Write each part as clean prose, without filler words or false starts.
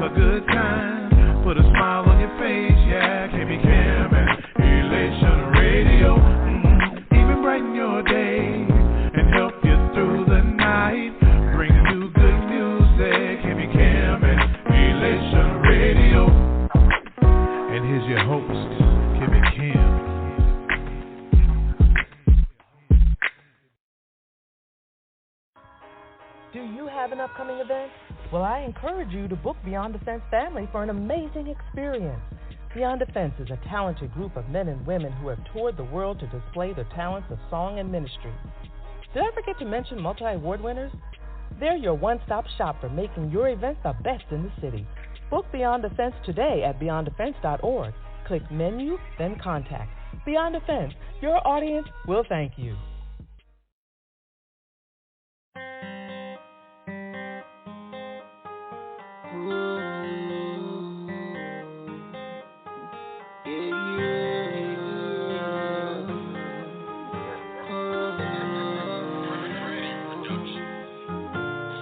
a good time. Put a smile on your face, yeah. KB Cam and Elation Radio. Even brighten your day and help you through the night. Bring you good music. KB Cam and Elation Radio. And here's your host, KB Cam. Do you have an upcoming event? Well, I encourage you to book Beyond Defense Family for an amazing experience. Beyond Defense is a talented group of men and women who have toured the world to display their talents of song and ministry. Did I forget to mention multi-award winners? They're your one-stop shop for making your event the best in the city. Book Beyond Defense today at beyonddefense.org. Click Menu, then Contact. Beyond Defense, your audience will thank you.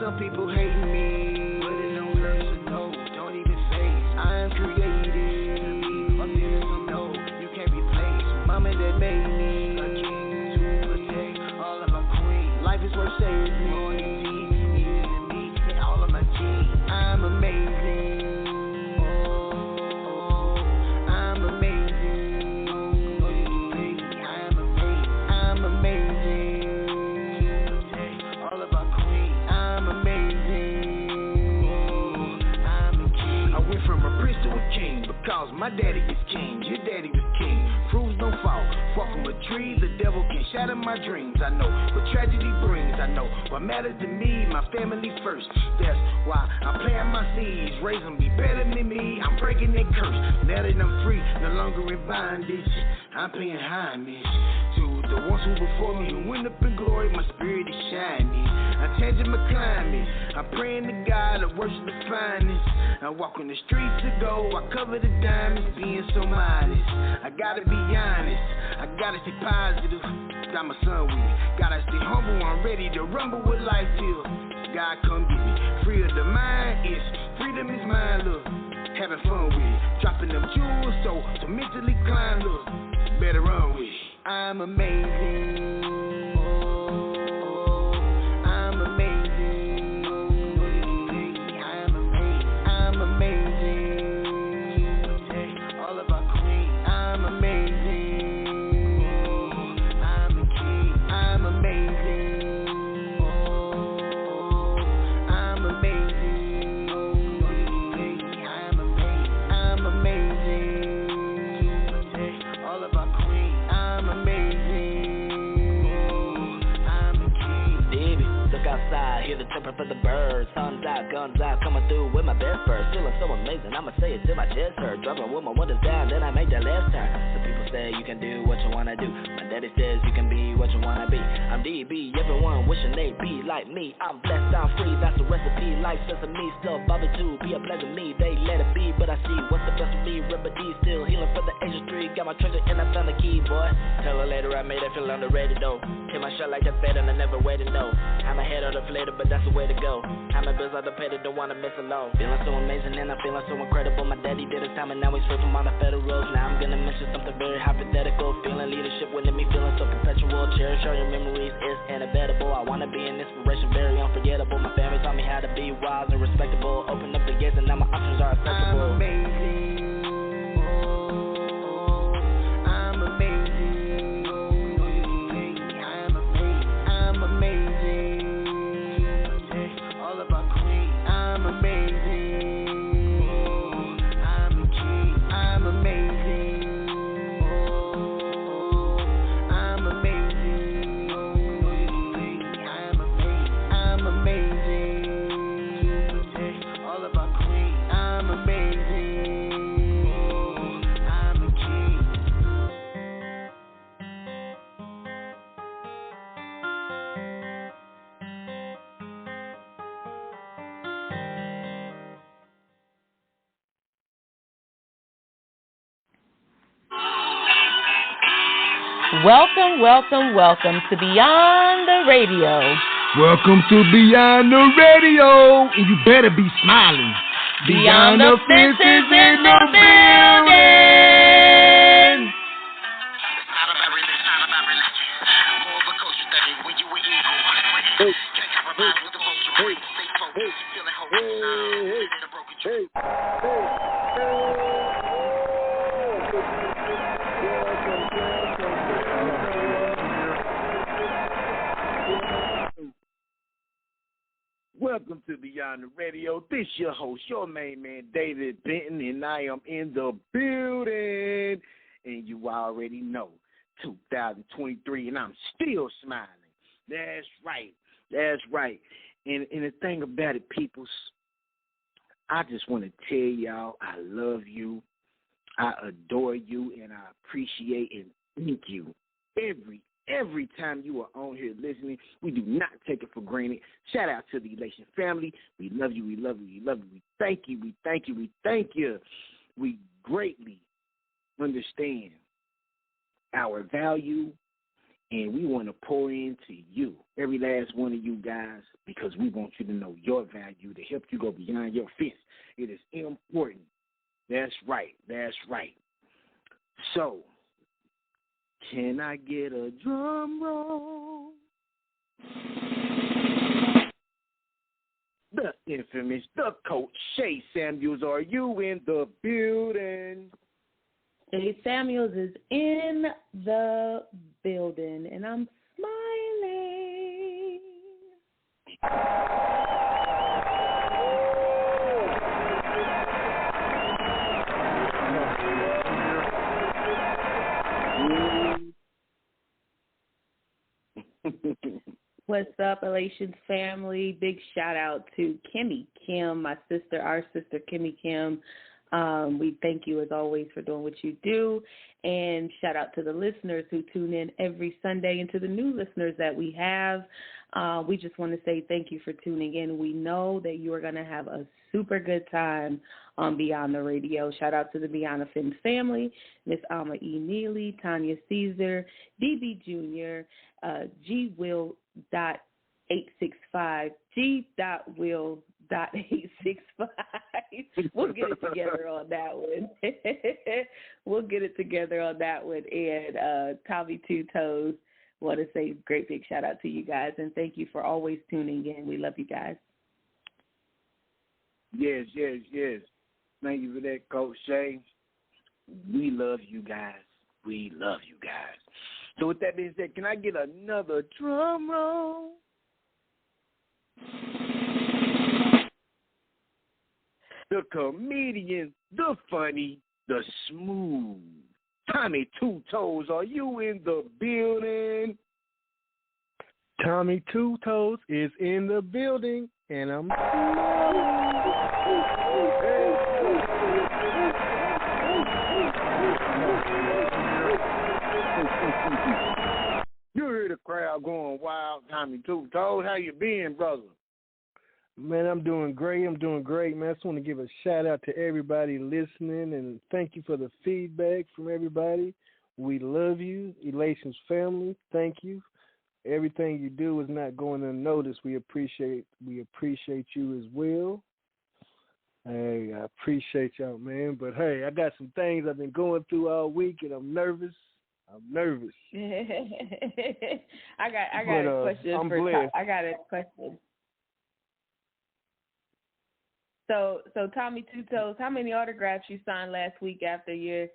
Some people hate me, but they don't listen, no, don't even face. I am created, I'm feeling some no, you can't replace. Mama that made me, a king to protect all of my queens. Life is worth saving, more than me, easier than me, and all of my genes. I'm amazing, oh, I'm amazing, I'm amazing, I'm amazing, protect all of our queens. I'm amazing, oh, I'm a king. I went from a prince to a king because my daddy is king, your daddy was king. Fruits don't fall from a tree, the devil can shatter my dreams. I know what tragedy brings, I know what matters to me, my family first. That's why I'm planting my seeds, raise them be better than me. I'm breaking that curse, now that I'm free, no longer in bondage. I'm paying homage to the ones who before me, who went up in glory, my spirit is shining. I'm changing my climate, I'm praying to God, I worship the finest. I walk on the streets to go, I cover the diamonds, being so modest. I gotta be honest, I gotta stay positive. Got my son with me, gotta stay humble, I'm ready to rumble with life till God come get me. Free of the mind, freedom is mine, look. Having fun with it, dropping them jewels, so mentally climb, look. Better run with it. I'm amazing. Oh, I'm amazing. I'm amazing. I'm amazing. Protect all of our queens. I'm amazing. Oh, I'm a king. I'm amazing. Oh, I'm amazing. I'm amazing. I'm amazing. Protect all of our queens. I'm amazing. Oh, I'm a king. Baby, look outside, hear the chirping for the birds. Sun's out, guns out, coming through with my best bird. Feeling so amazing, I'ma say it till my chest hurt. Driving with my windows down, then I make that left turn. Some people say you can do what you wanna do. My daddy says you can be what you wanna be. I'm DB, everyone wishing they be like me. I'm blessed, I'm free, that's the recipe. Life sesame, still Bobby too. Be a pleasure me, they let it be, but I see what's the best for me. Remedy, still healing for the Asia Street. Got my treasure and I found the key, boy. Tell her later I made her feel underrated though. Hit my shot like that fed and I never waited, no. I'm ahead of the flater, but that's the way to go. I'm a bills out the paid, don't wanna miss a low. Feeling so amazing and I'm feeling so incredible. My daddy did his time and now he's free from all the federals. Now I'm gonna mention something very hypothetical. Feeling leadership within me, feeling so perpetual. Cherish all your memories, it's inevitable. I wanna be an inspiration, very unforgettable. My family taught me how to be wise and respectable. Open up the gates and now my options are accessible. I'm amazing. I'm amazing. I'm amazing. I'm amazing. Protect all of our queens. I'm amazing. I'm a king. I'm amazing. I'm amazing. I'm amazing. I'm amazing. Protect all of our queens. I'm amazing. I'm a king. Welcome, welcome, welcome to Beyond the Radio. Welcome to Beyond the Radio, and you better be smiling. Beyond the Fences in the building. Welcome to Beyond the Radio. This your host, your main man, David Benton, and I am in the building. And you already know, 2023, and I'm still smiling. That's right. That's right. And the thing about it, peoples, I just want to tell y'all I love you, I adore you, and I appreciate and thank you every time you are on here listening. We do not take it for granted. Shout out to the Elation family. We love you, we love you, we love you. We thank you, we thank you, we thank you. We greatly understand our value, and we want to pour into you, every last one of you guys, because we want you to know your value to help you go beyond your fence. It is important. That's right. That's right. So, can I get a drum roll? The infamous, the coach, Shay Samuels, are you in the building? Shay Samuels is in the building, and I'm smiling. What's up, Elations family? Big shout out to Kimmy Kim, my sister, our sister Kimmy Kim. We thank you, as always, for doing what you do. And shout out to the listeners who tune in every Sunday, and to the new listeners that we have. We just want to say thank you for tuning in. We know that you are going to have a super good time on Beyond the Radio. Shout out to the Beyond the Fence family, Miss Alma E. Neely, Tanya Caesar, DB Jr., G.Will.865, G.Will.865. We'll get it together on that one. We'll get it together on that one. And Tommy Two Toes, want to say great big shout out to you guys, and thank you for always tuning in. We love you guys. Yes, yes, yes. Thank you for that, Coach Shay. We love you guys. We love you guys. So with that being said, can I get another drum roll? The comedian, the funny, the smooth. Tommy Two Toes, are you in the building? Tommy Two Toes is in the building, and I'm You hear the crowd going wild. Tommy Two Toes, how you been, brother? Man, I'm doing great. Man, I just want to give a shout out to everybody listening, and thank you for the feedback from everybody. We love you, Elations family. Thank you. Everything you do is not going unnoticed. We appreciate you as well. Hey, I appreciate y'all, man. But hey, I got some things I've been going through all week, and I'm nervous. I got a question. I got a question. So Tommy Two Toes, how many autographs you signed last week after your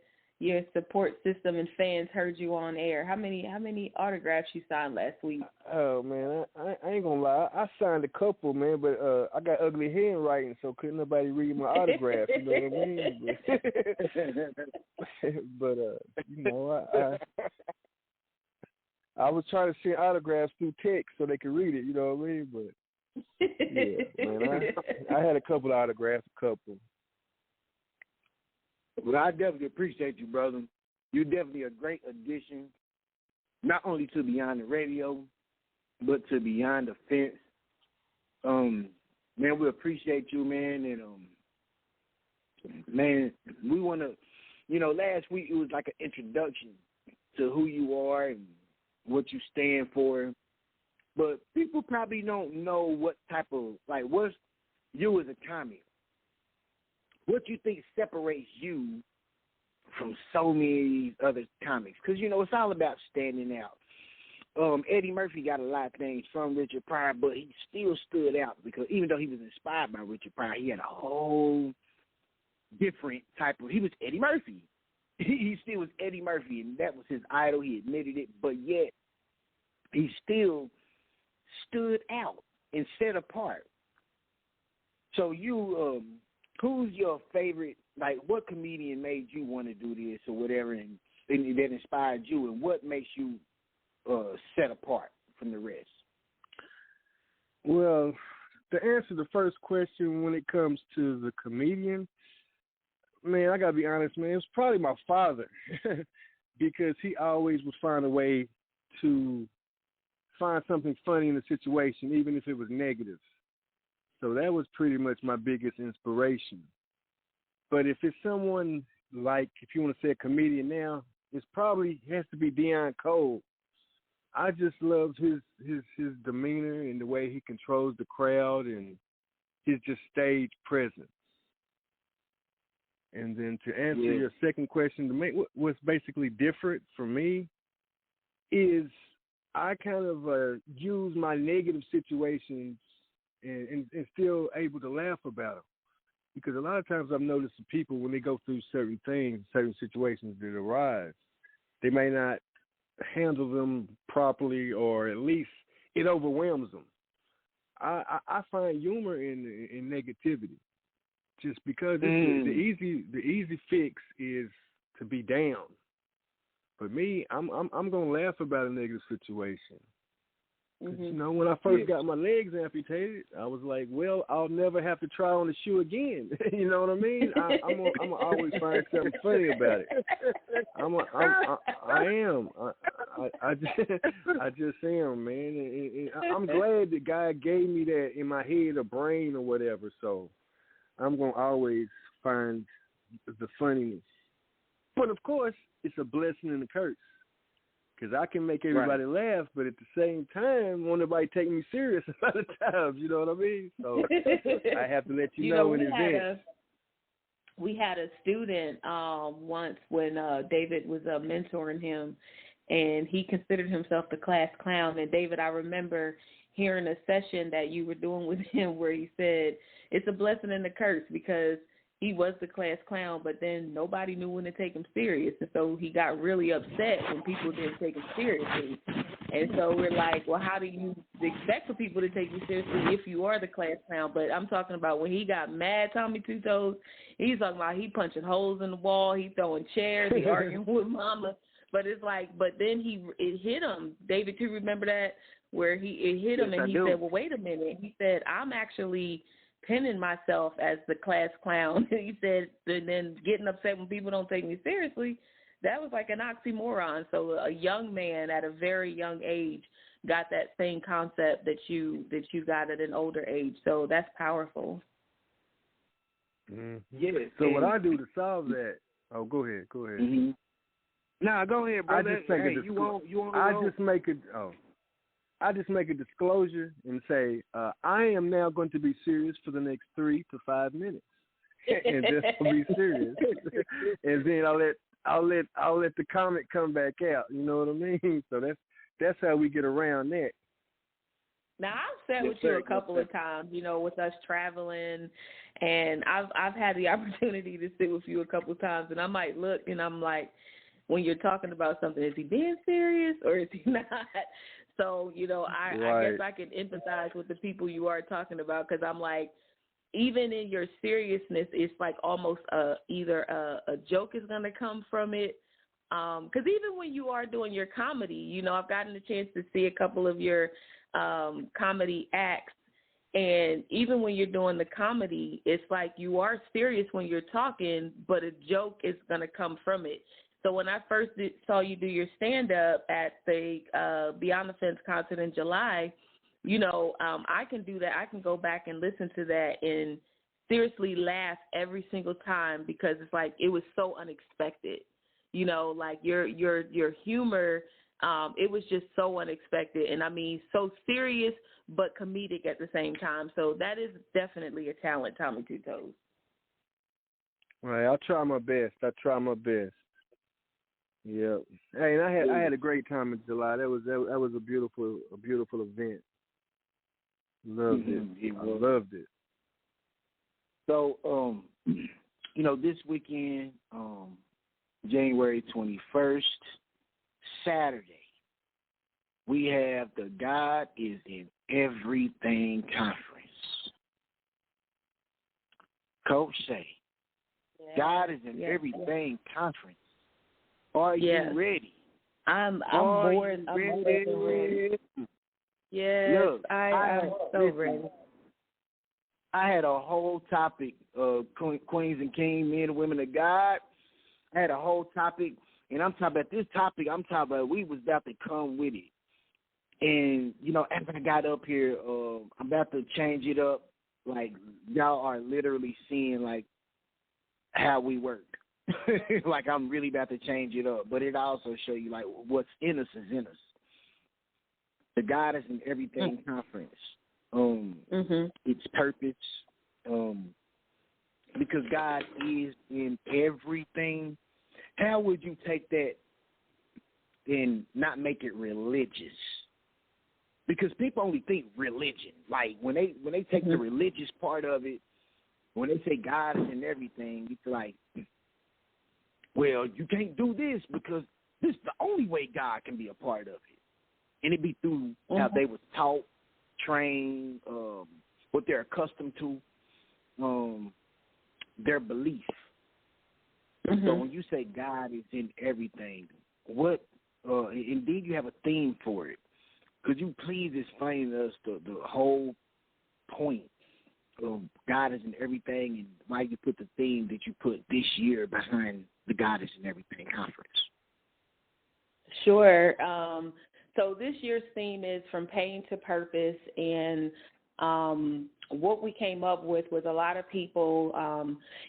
support system and fans heard you on air? How many autographs you signed last week? Oh man, I ain't gonna lie. I signed a couple, man, but I got ugly handwriting, so couldn't nobody read my autograph. You know what I mean? But you know, I was trying to send autographs through text so they could read it. You know what I mean? But yeah, man, I had a couple of autographs, Well, I definitely appreciate you, brother. You're definitely a great addition, not only to Beyond the Radio, but to Beyond the Fence. Man, we appreciate you, man, and man, we want to, last week it was like an introduction to who you are and what you stand for. But people probably don't know what type of, what's you as a comic. what you think separates you from so many other comics? Because, it's all about standing out. Eddie Murphy got a lot of things from Richard Pryor, but he still stood out because even though he was inspired by Richard Pryor, he had a whole different type of, he was Eddie Murphy. He still was Eddie Murphy, and that was his idol. He admitted it, but yet he still stood out and set apart. So you, who's your favorite, like what comedian made you want to do this or whatever, and that inspired you, and what makes you set apart from the rest? Well, to answer the first question, when it comes to the comedian, man, I gotta be honest, man, it's probably my father because he always would find a way to find something funny in the situation, even if it was negative. So that was pretty much my biggest inspiration. But if it's someone like, if you want to say a comedian now, it's probably has to be Deion Cole. I just loved his demeanor and the way he controls the crowd and his just stage presence. And then to answer your second question, what's basically different for me is I kind of use my negative situations and still able to laugh about them. Because a lot of times I've noticed that people, when they go through certain things, certain situations that arise, they may not handle them properly, or at least it overwhelms them. I find humor in negativity, just because the easy fix is to be down. But me, I'm gonna laugh about a negative situation. Mm-hmm. When I first got my legs amputated, I was like, well, I'll never have to try on the shoe again. You know what I mean? I'm gonna always find something funny about it. I am. I just am, man. And I'm glad that God gave me that in my head, a brain or whatever. So I'm gonna always find the funniness. But of course, it's a blessing and a curse. Because I can make everybody laugh, but at the same time, won't nobody take me serious a lot of times. You know what I mean? So I have to let you know in advance. We had a student once when David was mentoring him, and he considered himself the class clown. And David, I remember hearing a session that you were doing with him where he said it's a blessing and a curse because he was the class clown, but then nobody knew when to take him serious. And so he got really upset when people didn't take him seriously. And so we're like, well, how do you expect for people to take you seriously if you are the class clown? But I'm talking about when he got mad, Tommy Two Toes, he's talking about he punching holes in the wall, he throwing chairs, he arguing with mama. But it's like, but then it hit him. David, do you remember that? Where it hit him, and he said, well, wait a minute. He said, I'm actually pinning myself as the class clown. He said, and then getting upset when people don't take me seriously, that was like an oxymoron. So a young man at a very young age got that same concept that you got at an older age. So that's powerful. Mm-hmm. Yeah. So what I do to solve that? Oh, go ahead. Mm-hmm. No, go ahead, brother. I just make a disclosure and say, I am now going to be serious for the next 3 to 5 minutes, and just be serious. And then I'll let the comic come back out. You know what I mean? So that's how we get around that. Now I've sat with you a couple of times, with us traveling, and I've had the opportunity to sit with you a couple of times, and I might look and I'm like, when you're talking about something, is he being serious or is he not? So, I guess I can empathize with the people you are talking about, because I'm like, even in your seriousness, it's like almost either a joke is going to come from it. Because even when you are doing your comedy, I've gotten a chance to see a couple of your comedy acts. And even when you're doing the comedy, it's like you are serious when you're talking, but a joke is going to come from it. So when I first saw you do your stand-up at the Beyond the Fence concert in July, I can do that. I can go back and listen to that and seriously laugh every single time, because it's like it was so unexpected. Like your humor, it was just so unexpected. And, I mean, so serious but comedic at the same time. So that is definitely a talent, Tommy Two Toes. All right, I'll try my best. Yeah. Hey, and I had a great time in July. That was a beautiful event. Loved it. I loved it. So, this weekend, January 21st, Saturday, we have the God is in Everything Conference. Coach Shay, God is in Everything Conference. Are you ready? I'm more than ready. Yes, Look, I'm so ready. I had a whole topic, Queens and Kings, men and women of God. I had a whole topic, and I'm talking about this topic. I'm talking about we was about to come with it. And, after I got up here, I'm about to change it up. Like, y'all are literally seeing, like, how we work. Like, I'm really about to change it up. But it also show you, like, what's in us is in us. The God is in Everything Conference. Its purpose, because God is in everything. How would you take that and not make it religious? Because people only think religion. Like when they take the religious part of it, when they say God is in everything, it's like, well, you can't do this because this is the only way God can be a part of it. And it be through how they was taught, trained, what they're accustomed to, their belief. So when you say God is in everything, what? Indeed, you have a theme for it. Could you please explain to us the whole point of God is in everything and why you put the theme that you put this year behind the God is in Everything Conference? Sure. So this year's theme is From Pain to Purpose, and what we came up with was a lot of people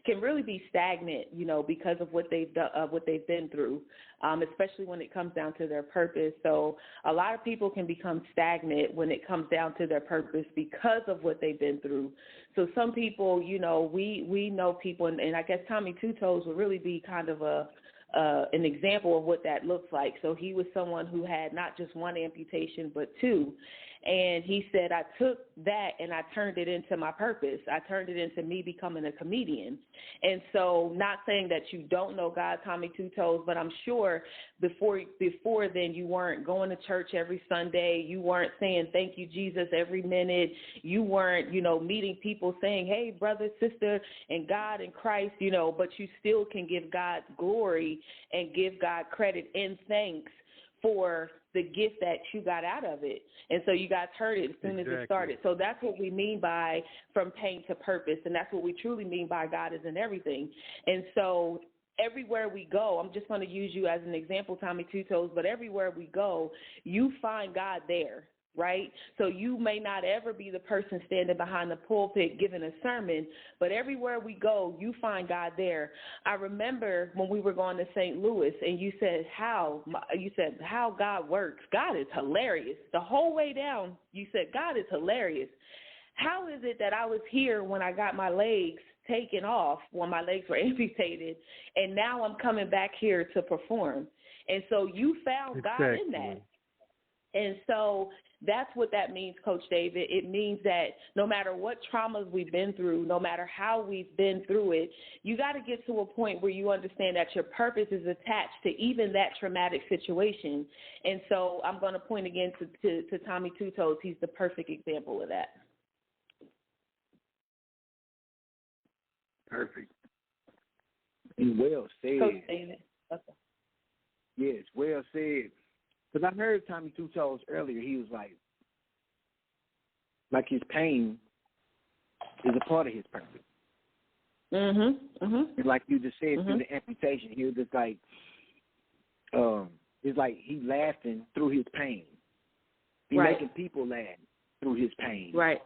can really be stagnant, because of what they've done, what they've been through, especially when it comes down to their purpose. So a lot of people can become stagnant when it comes down to their purpose because of what they've been through. So some people, we know people, and I guess Tommy Two Toes would really be kind of an example of what that looks like. So he was someone who had not just one amputation, but two. And he said, I took that and I turned it into my purpose. I turned it into me becoming a comedian. And so not saying that you don't know God, Tommy Two Toes, but I'm sure before then you weren't going to church every Sunday. You weren't saying thank you, Jesus, every minute. You weren't, meeting people saying, hey, brother, sister, and God and Christ, but you still can give God glory and give God credit and thanks for the gift that you got out of it. And so you guys heard it as soon as it started. So that's what we mean by From Pain to Purpose, and that's what we truly mean by God is in everything. And so everywhere we go, I'm just going to use you as an example, Tommy Two Toes, but everywhere we go, you find God there. Right? So you may not ever be the person standing behind the pulpit giving a sermon, but everywhere we go, you find God there. I remember when we were going to St. Louis and you said how God works. God is hilarious. The whole way down, you said God is hilarious. How is it that I was here when I got my legs taken off, when my legs were amputated, and now I'm coming back here to perform? And so you found God in that. And so that's what that means, Coach David. It means that no matter what traumas we've been through, no matter how we've been through it, you got to get to a point where you understand that your purpose is attached to even that traumatic situation. And so I'm going to point again to Tommy Two Toes. He's the perfect example of that. Perfect. And well said. Coach David. Okay. Yes, well said. Because I heard Tommy Two Toes earlier, he was like his pain is a part of his purpose. And like you just said, through the amputation, he was just like, it's like he laughing through his pain. He's making people laugh through his pain. Right.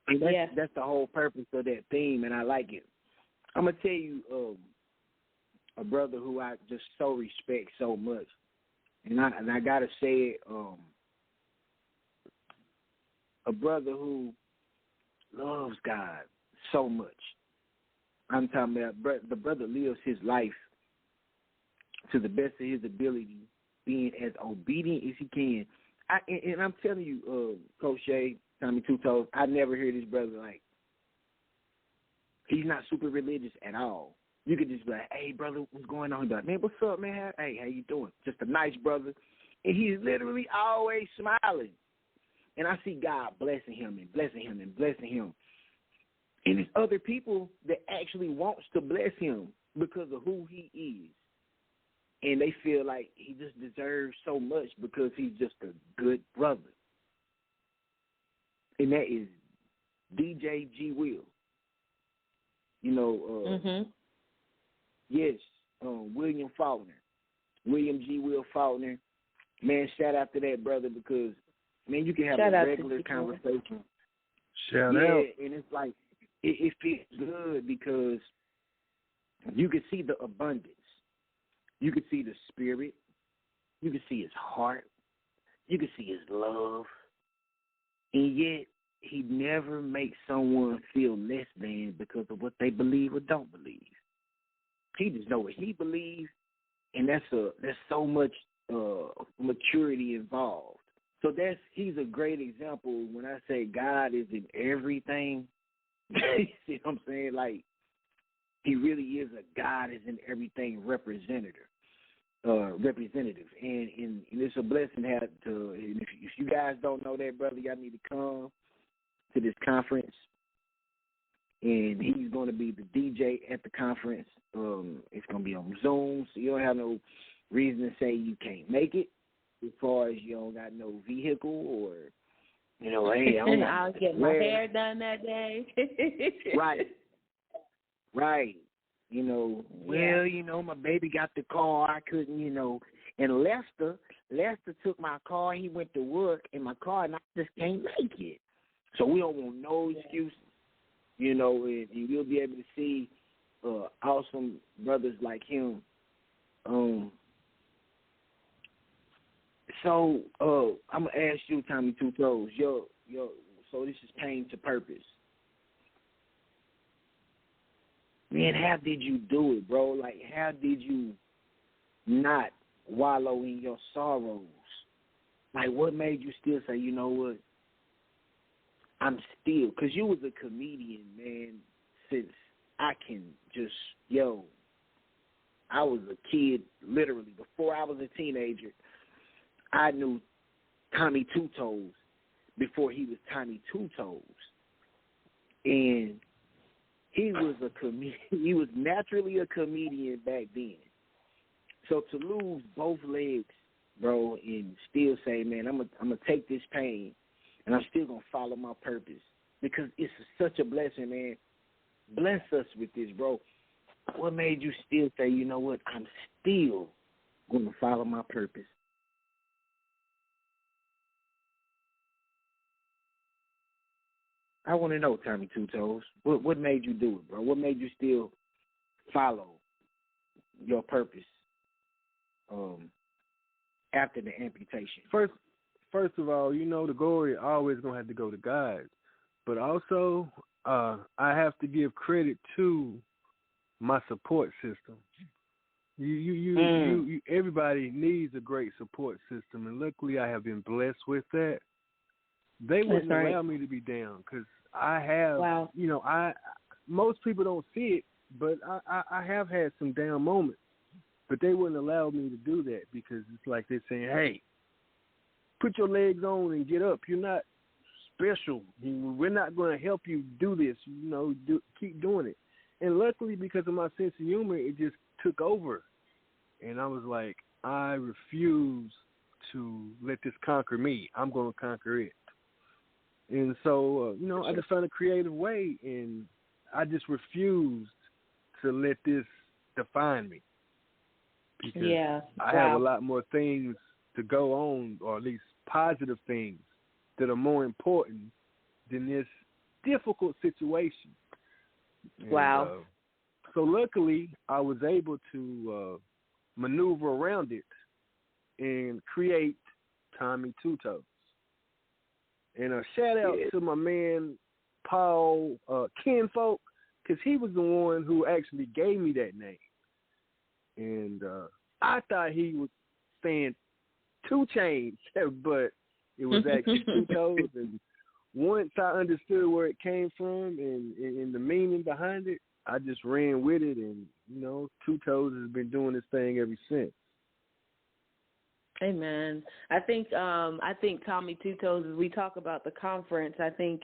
And that's the whole purpose of that theme, and I like it. I'm going to tell you a brother who I just so respect so much. And I gotta say it, a brother who loves God so much. I'm talking about the brother lives his life to the best of his ability, being as obedient as he can. And I'm telling you, Coach Shay, Tommy Two Toes, I never hear this brother like, he's not super religious at all. You could just be like, hey, brother, what's going on? He'd be like, man, what's up, man? Hey, how you doing? Just a nice brother. And he's literally always smiling. And I see God blessing him and blessing him and blessing him. And there's other people that actually wants to bless him because of who he is. And they feel like he just deserves so much because he's just a good brother. And that is DJ G. Will. You know, yes, William Faulkner. William G. Will Faulkner. Man, shout out to that brother because, man, you can have a regular conversation. Shout out. And it's like, it feels good because you can see the abundance. You can see the spirit. You can see his heart. You can see his love. And yet, he never makes someone feel less than because of what they believe or don't believe. He just knows what he believes, and there's so much maturity involved. So he's a great example when I say God is in everything. You see what I'm saying? Like, he really is a God is in everything representative. And it's a blessing to have to. And if you guys don't know that, brother, y'all need to come to this conference. And he's going to be the DJ at the conference. It's going to be on Zoom, so you don't have no reason to say you can't make it. As far as you don't got no vehicle or, you know, hey, I'll get my hair done that day. Right. You know, well, you know, my baby got the car. I couldn't, you know. And Lester took my car. He went to work in my car, and I just can't make it. So we don't want no excuse, you know, and you'll be able to see awesome brothers like him. So I'm going to ask you, Tommy Two Toes, so this is Pain to Purpose. Man, how did you do it, bro? Like, how did you not wallow in your sorrows? Like, what made you still say, you know what, I'm still, because you was a comedian, man, since I can just, I was a kid, literally. Before I was a teenager, I knew Tommy Two Toes before he was Tommy Two Toes. And he was he was naturally a comedian back then. So to lose both legs, bro, and still say, man, I'm gonna take this pain and I'm still gonna follow my purpose because it's such a blessing, man. Bless us with this, bro. What made you still say, you know what, I'm still gonna follow my purpose? I want to know, Tommy Two Toes, what made you do it, bro? What made you still follow your purpose after the amputation? First of all, you know, the glory always going to have to go to God. But also, I have to give credit to my support system. You everybody needs a great support system, and luckily I have been blessed with that. They wouldn't allow me to be down because I have, you know, most people don't see it, but I have had some down moments, but they wouldn't allow me to do that because it's like they're saying, hey, put your legs on and get up. You're not special. We're not going to help you do this. You know, keep doing it. And luckily, because of my sense of humor, it just took over. And I was like, I refuse to let this conquer me. I'm going to conquer it. And so, you know, I just found a creative way, and I just refused to let this define me. Because I have a lot more things to go on, or at least positive things that are more important than this difficult situation. And, so luckily, I was able to maneuver around it and create Tommy Two Toes. And a shout out to my man Paul Kinfolk. because he was the one who actually gave me that name. And I thought he was saying 2 Chainz, but it was actually 2 Toes. And once I understood where it came from and the meaning behind it, I just ran with it. And, 2 Toes has been doing this thing ever since. Amen. I think Tommy Two Toes, as we talk about the conference, I think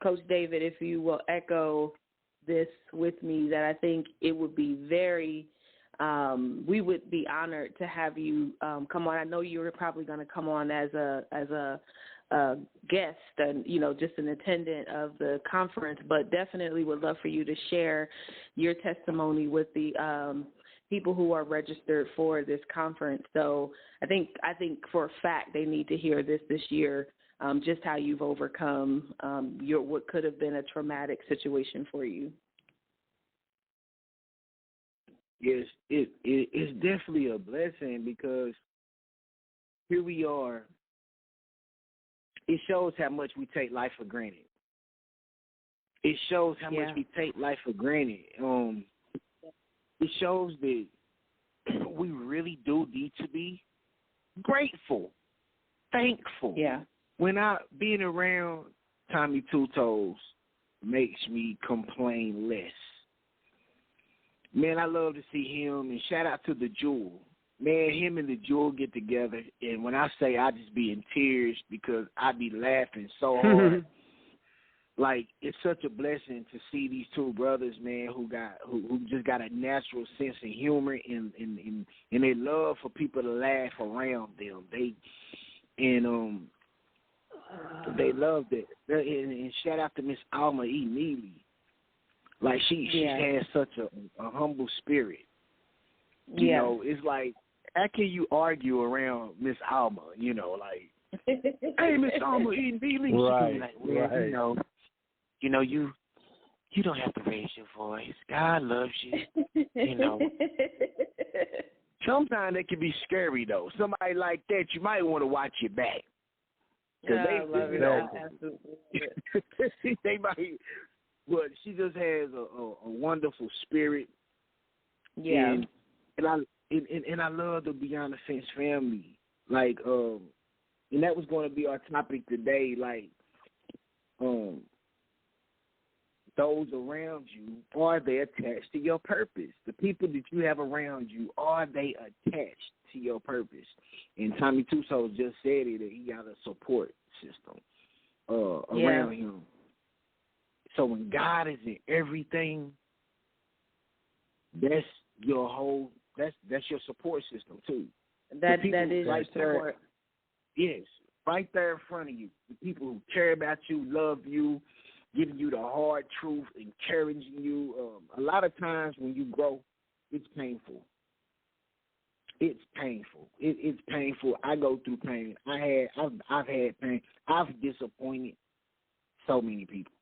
Coach David, if you will echo this with me, that I think it would be we would be honored to have you come on. I know you were probably going to come on as a guest and, just an attendant of the conference, but definitely would love for you to share your testimony with the people who are registered for this conference. So I think for a fact they need to hear this year, just how you've overcome what could have been a traumatic situation for you. Yes, it's definitely a blessing because here we are. It shows how much we take life for granted. It shows how much we take life for granted. It shows that we really do need to be grateful, thankful. Yeah. When being around Tommy Two Toes makes me complain less. Man, I love to see him, and shout out to the Jewel. Man, him and the Jewel get together, and when I say I just be in tears because I be laughing so hard. Like, it's such a blessing to see these 2 brothers, man, who just got a natural sense of humor and they love for people to laugh around them. They loved it. And shout out to Miss Alma E. Neely. Like, she has such a humble spirit. You know, it's like, how can you argue around Miss Alma? Like, hey, Miss Alma E. Neely. Right, like, well, right. You don't have to raise your voice. God loves you. Sometimes it can be scary, though. Somebody like that, you might want to watch your back. I love it. Absolutely. They might, but she just has a wonderful spirit. Yeah. And I love the Beyond the Fence family. Like, and that was going to be our topic today. Like, those around you, are they attached to your purpose? The people that you have around you, are they attached to your purpose? And Tommy Two Toes just said it, that he got a support system around him. So when God is in everything, that's your support system too. That is right your support. Yes, right there in front of you. The people who care about you, love you, giving you the hard truth, encouraging you. A lot of times when you grow, it's painful. It's painful. It's painful. I go through pain. I've had pain. I've disappointed so many people.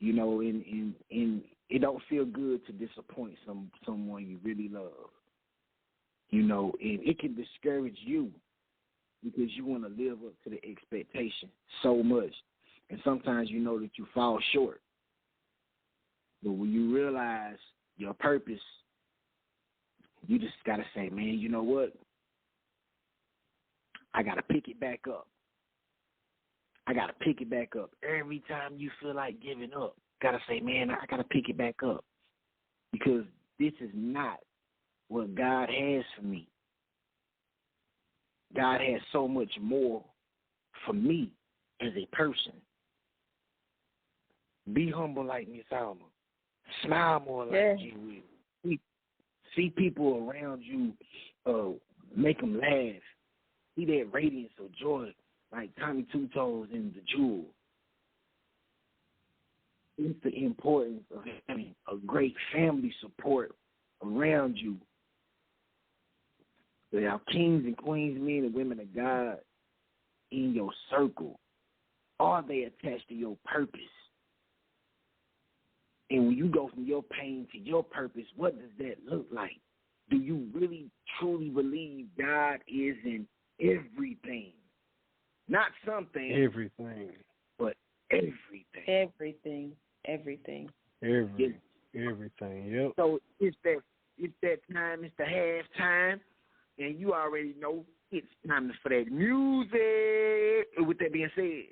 And it don't feel good to disappoint someone you really love. And it can discourage you because you want to live up to the expectation so much. And sometimes you know that you fall short. But when you realize your purpose, you just got to say, man, you know what? I got to pick it back up. I got to pick it back up. Every time you feel like giving up, got to say, man, I got to pick it back up. Because this is not what God has for me. God has so much more for me as a person. Be humble like Miss Alma. Smile more like you will. See people around you, make them laugh. See that radiance of joy like Tommy Two Toes and the Jewel. It's the importance of having a great family support around you. There are kings and queens, men and women of God in your circle. Are they attached to your purpose? And when you go from your pain to your purpose, what does that look like? Do you really, truly believe God is in everything? Not something. Everything. But everything. Everything. that music. And with that being said,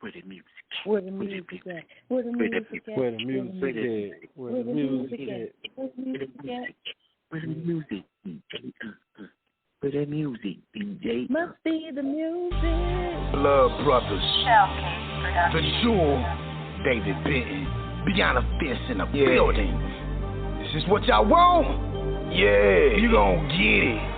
where the music? Where the music at? Where the music at? Where the music at? Where the music at? Where the music at? Where the music, DJ? Where the music, DJ? Must be the music. Blood Brothers. The Jewel. David Benton. Beyond a fence in a building. This is what y'all want? Yeah. You gon' get it.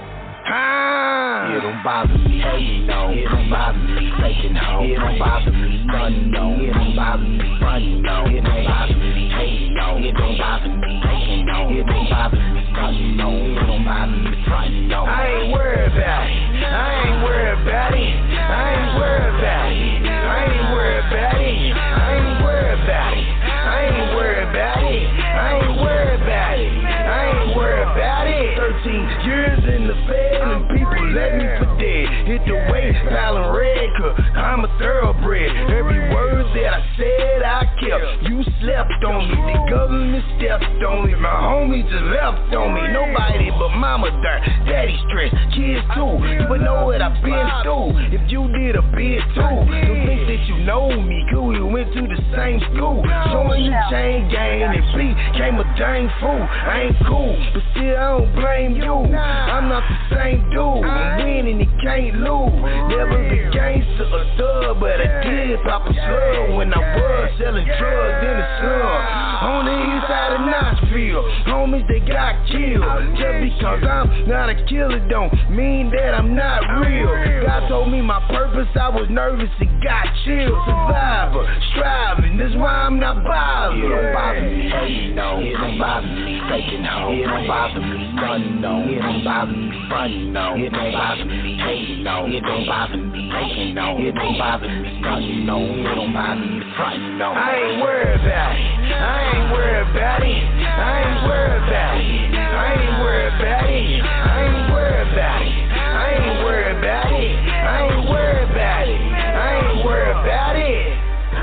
It don't bother me, hey, no. It don't bother me, faking hoe. It don't bother me, funny, no. It don't bother me, funny, no. It don't bother me, hey, no. It don't bother me, faking no. It don't bother me, funny, no. It don't bother me, funny, no. I ain't worried about it. I ain't worried about it. I ain't worried about it. I ain't worried about it. I ain't worried about it. I ain't worried about it. I ain't worried about it. I ain't worried about it. 13 years in the bed. And people let me for dead. Hit the weight, piling red, cause I'm a thoroughbred. Every word that I said, I kept. You slept on me, the government stepped on me. My homie just left on me. Nobody but mama dirt, daddy stressed, kids too. You would know what I've been through if you did a bit too. Don't think that you know me, cause we went to the same school. Showing you chain gang and B came a dang fool. I ain't cool, but still I don't blame you. I'm not the same dude. I'm winning, he can't lose. Never been gangster or thug, but I did pop a slug when I was selling drugs in the slum. On the east side of Knoxville, homies they got killed. Just because I'm not a killer don't mean that I'm not real. God told me my purpose, I was nervous and got chilled. Survivor, striving, that's why I'm not bothered. It don't bother me, hey, no. It don't bother me, faking hoe. It don't bother me, funny, no. It don't bother me, funny, no. It don't bother me, hey, no. It don't bother me, faking no. It don't bother me, funny, no. It don't bother me, funny, no. I ain't worried about it. I ain't worried about it. I ain't worried about it. I ain't worried about it. I ain't worried about it. I ain't worried about it. I ain't worried about it. I ain't worried about it.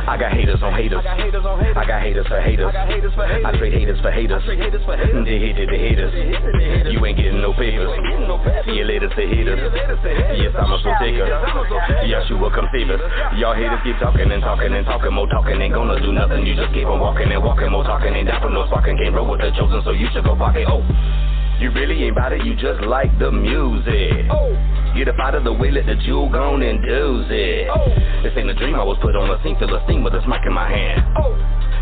I got haters on haters. I got haters for haters. I trade haters for haters. They hated the haters. You ain't getting no papers. See you later, say haters. Yes, I'm a taker. Yeshua, come save us. Y'all haters keep talking and talking and talking. More talking ain't gonna do nothing. You just keep on walking and walking. More talking ain't down for no sparking. Can't roll with the chosen, so you should go pocket. Oh, you really ain't about it. You just like the music. Get up out of the way, let the jewel go and do it. This ain't a dream, I was put on a scene, feel a steam with a smack in my hand.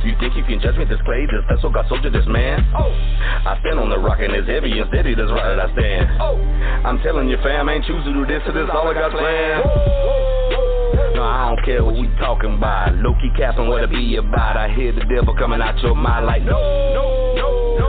You think you can judge me, this clay, this vessel, got soldier, this man? I stand on the rock and it's heavy and steady, this right that I stand. I'm telling you fam, ain't choose to do this, so this all I got planned. No, I don't care what we talking about. Low-key capping what it be about. I hear the devil coming out your mind like no.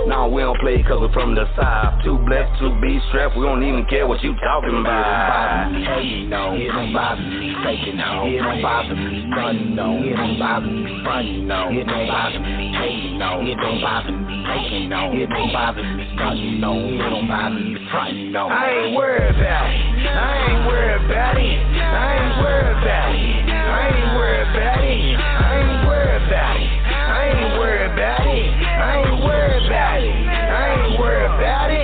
Nah, we don't play cause we're from the south. Too blessed to be strapped, we don't even care what you talking about. It don't bother me, hey, no. It don't bother me, faking hoe. It don't bother me, funny, no. It don't bother me, funny, no. It don't bother me, hey, no. It don't bother me, faking no. It don't bother me, funny, no. It don't bother me, funny, no. I ain't worried about it. I ain't worried about it. I ain't worried about it. I ain't worried about it. I ain't worried about it. I ain't worried about it. I ain't worried about it. I ain't worried about it.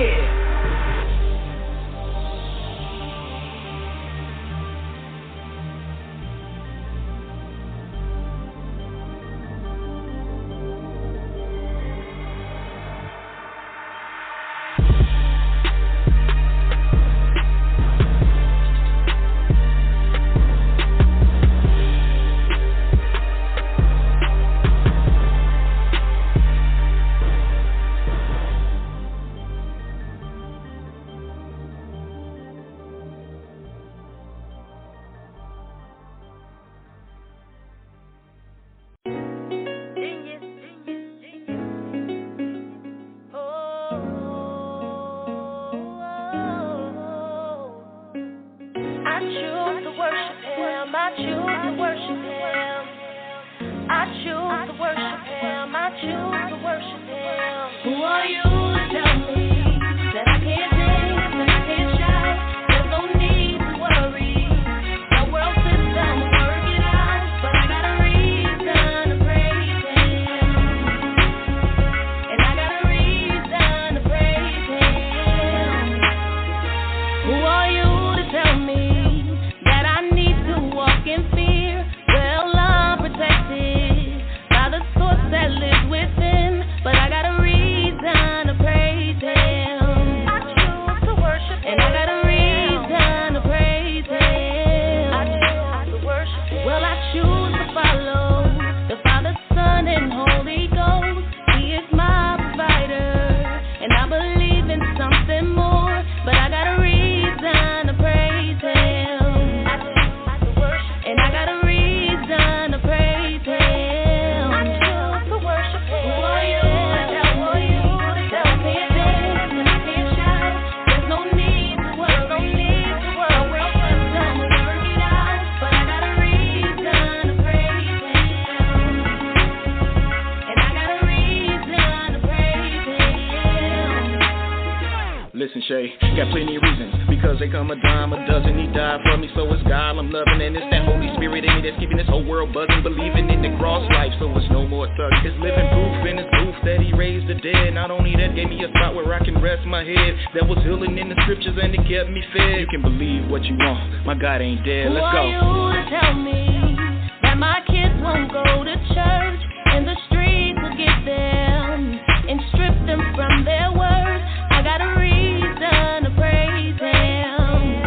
got plenty of reasons, because they come a dime a dozen. He died for me, so it's God I'm loving, and it's that Holy Spirit in me that's keeping this whole world buzzing. Believing in the cross life, so it's no more thug. It's living proof in his proof that he raised the dead. Not only that, gave me a spot where I can rest my head. That was healing in the scriptures, and it kept me fed. You can believe what you want, my God ain't dead. Let's go. Who are you to tell me that my kids won't go to church, and the streets will get them and strip them from their words? I got a reason to praise him.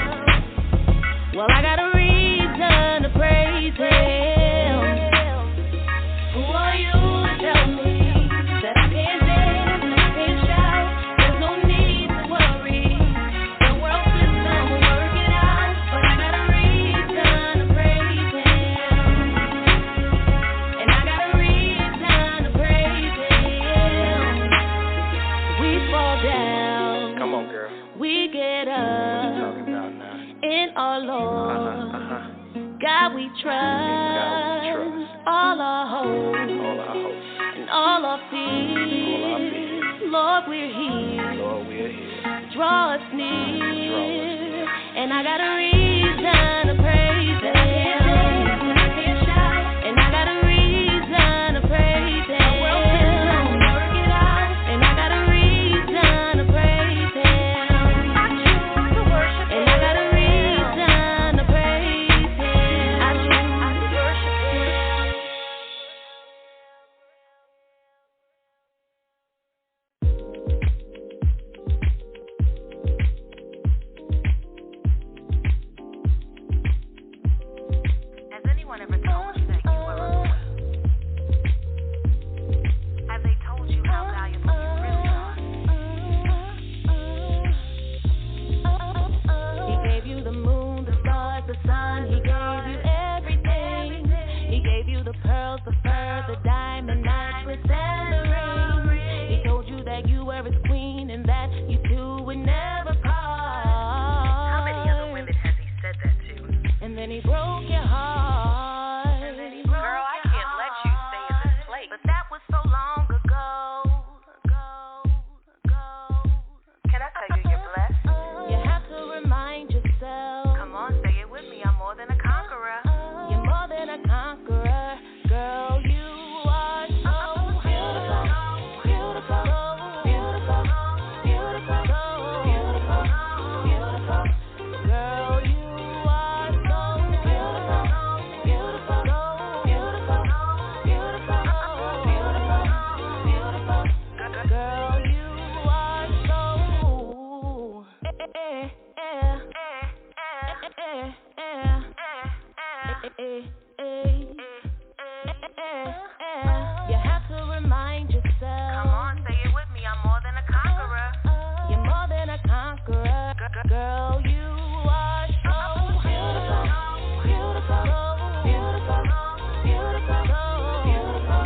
Well, I got a reason to praise him. Who are you to tell me that I can't dance and I can't shout? There's no need to worry. The world system will work it out, but I got a reason to praise him. And I got a reason to praise him. We fall down. Come on, girl. We get What you up talking about now? in our Lord. God we trust, all our hope All our hope, and all our fears. all our fears. Lord, we're here. Lord, we're here. Draw us near, and I got a reason to praise him. And I got a reason to praise him. And I got a reason to praise him. And I got a reason to praise him. I choose to worship him. Has anyone ever told you that you were a boy? Have they told you how valuable you really are? He gave you the moon, the stars, the sun. He gave you everything. He gave you the pearls, the fur, the diamond necklace, and the ring. He told you that you were his queen and that you two would never part. How many other women has he said that to? And then he broke your heart. Girl, I can't let you stay in this place. But that was so long ago. Can I tell you you're blessed? You have to remind yourself. Come on, say it with me. I'm more than a conqueror. You're more than a conqueror. Girl, you are so beautiful. Beautiful. Beautiful. Beautiful. Beautiful. Beautiful. Girl, you are so beautiful. Beautiful. Beautiful. Beautiful. Beautiful. Beautiful. Girl, you are so you have to remind yourself. Come on, say it with me. I'm more than a conqueror. You're more than a conqueror. Girl, you are so beautiful. Beautiful. Beautiful. Beautiful. Beautiful.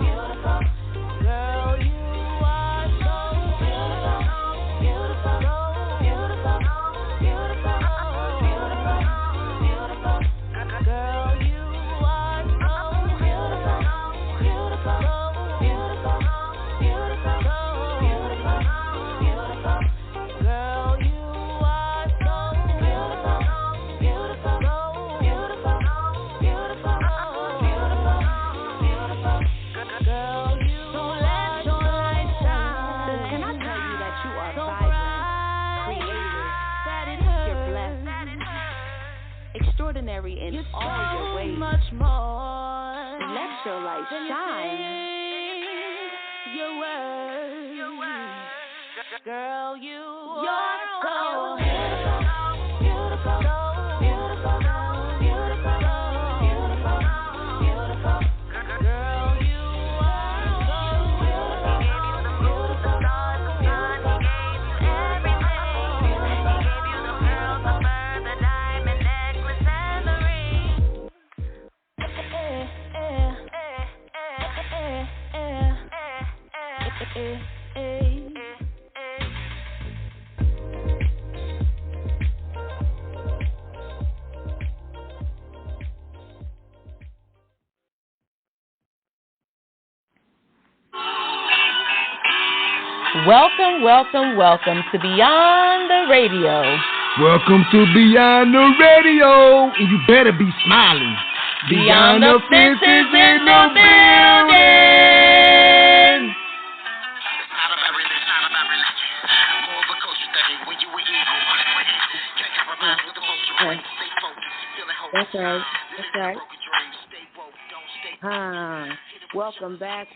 Beautiful. Girl, you are so beautiful. Beautiful. Beautiful. Beautiful. Beautiful. Beautiful. Girl, you are so beautiful. Beautiful. Beautiful. Beautiful. Beautiful. Beautiful. Girl, you are so beautiful. Beautiful. Beautiful. Beautiful. Beautiful. Girl, you let your light shine. Can I tell you that you are So vibrant, bright creative, that it you're hurts. blessed, extraordinary in You're all your so ways. much more. Let your light Then you shine. sing your words. Girl, you're so beautiful. Beautiful. Beautiful. Beautiful. Beautiful. Beautiful. Girl, you are so beautiful. Beautiful. He gave you everything. He gave you the pearls, the fur, the diamond necklace, and the ring. Welcome, welcome, welcome to Beyond the Radio. Welcome to Beyond the Radio, and you better be smiling. Beyond the fences in the building. That's right. That's right. Welcome back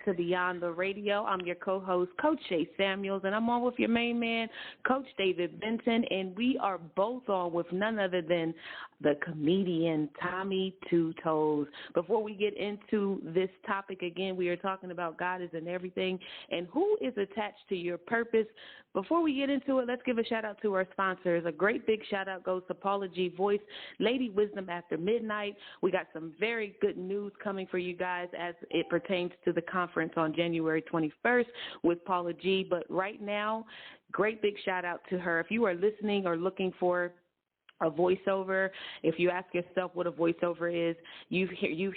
to Beyond the Radio. I'm your co-host, Coach Shay Samuels, and I'm on with your main man, Coach David Benton, and we are both on with none other than the comedian Tommy Two Toes. Before we get into this topic again, we are talking about God is in everything and who is attached to your purpose. Before we get into it, let's give a shout out to our sponsors. A great big shout out goes to Paula G. Voice, Lady Wisdom After Midnight. We got some very good news coming for you guys as it pertains to the conference on January 21st with Paula G. But right now, great big shout out to her. If you are listening or looking for a voiceover, if you ask yourself what a voiceover is, you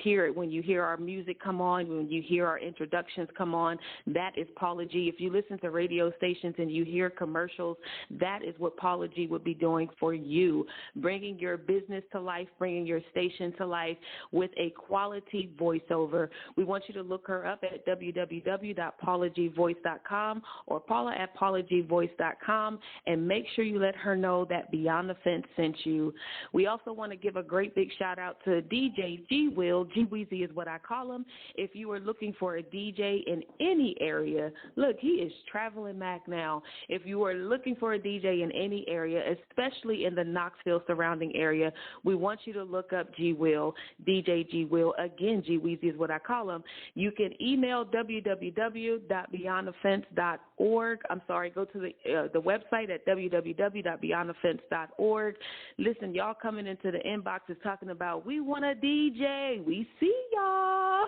hear it when you hear our music come on, when you hear our introductions come on. That is Paula G. If you listen to radio stations and you hear commercials, that is what Paula G would be doing for you, bringing your business to life, bringing your station to life with a quality voiceover. We want you to look her up at www.paulagvoice.com or paula@paulagvoice.com, and make sure you let her know that Beyond the Fence sent you. We also want to give a great big shout out to DJ G Will. G Weezy is what I call him. If you are looking for a DJ in any area, look, he is traveling Mac now. If you are looking for a DJ in any area, especially in the Knoxville surrounding area, we want you to look up G Will, DJ G Will. Again, G Weezy is what I call him. You can email www.beyondthefence.org. Go to the website at www.beyondthefence.org. Listen, y'all coming into the inboxes talking about, we want a DJ. We see y'all.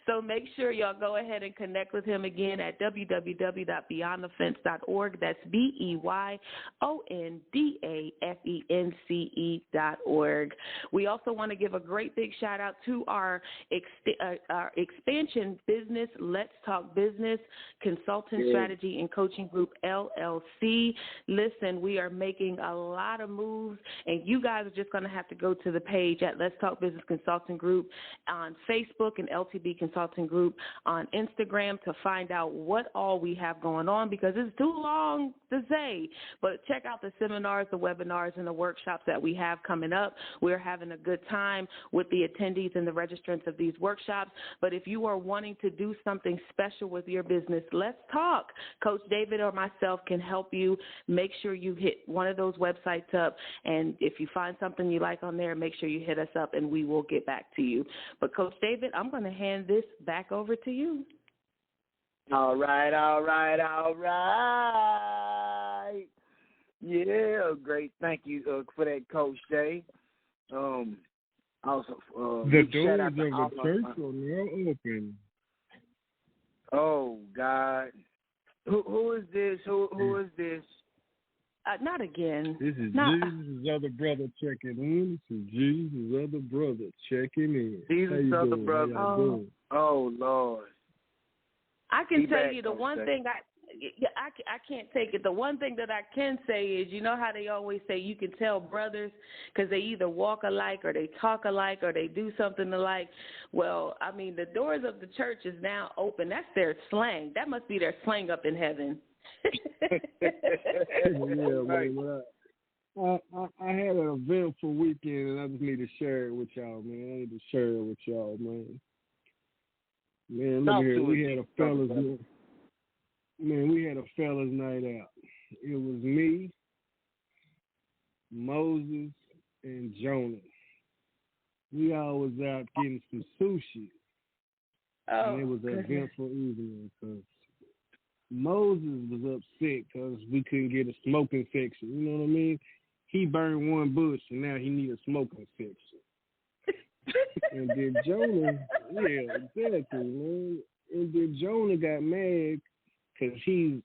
So make sure y'all go ahead and connect with him again at www.beyondthefence.org. That's BEYONDAFENCE.org. We also want to give a great big shout out to our expansion business, Let's Talk Business Consulting Strategy and Coaching Group, LLC. Listen, we are making a lot of moves, and you guys are just going to have to go to the page at Let's Talk Business Consulting Group on Facebook and LTB Consulting Group on Instagram to find out what all we have going on, because it's too long to say. But check out the seminars, the webinars, and the workshops that we have coming up. We're having a good time with the attendees and the registrants of these workshops. But if you are wanting to do something special with your business, let's talk. Coach David or myself can help you. Make sure you hit one of those websites up, and if you find something you like on there, make sure you hit us up and we will get back to you. But Coach David, I'm going to hand this back over to you. All right. Yeah, great. Thank you for that, Coach Shay. Also, the doors of the church are now open. Oh God, who is this? Who is this? Not again. This is Jesus' other brother checking in. This is Jesus' other brother checking in. Jesus' other brother. Oh Lord. I can tell you the one thing I can't take it. The one thing that I can say is, you know how they always say you can tell brothers because they either walk alike or they talk alike or they do something alike. Well, I mean, the doors of the church is now open. That's their slang. That must be their slang up in heaven. I had an eventful weekend, and I just need to share it with y'all, man. Man, look here. We had a fellas night out. It was me, Moses, and Jonah. We all was out getting some sushi. And it was an eventful evening because Moses was upset because we couldn't get a smoking section. You know what I mean? He burned one bush, and now he need a smoking section. And then Jonah, yeah, exactly, man. And then Jonah got mad because he's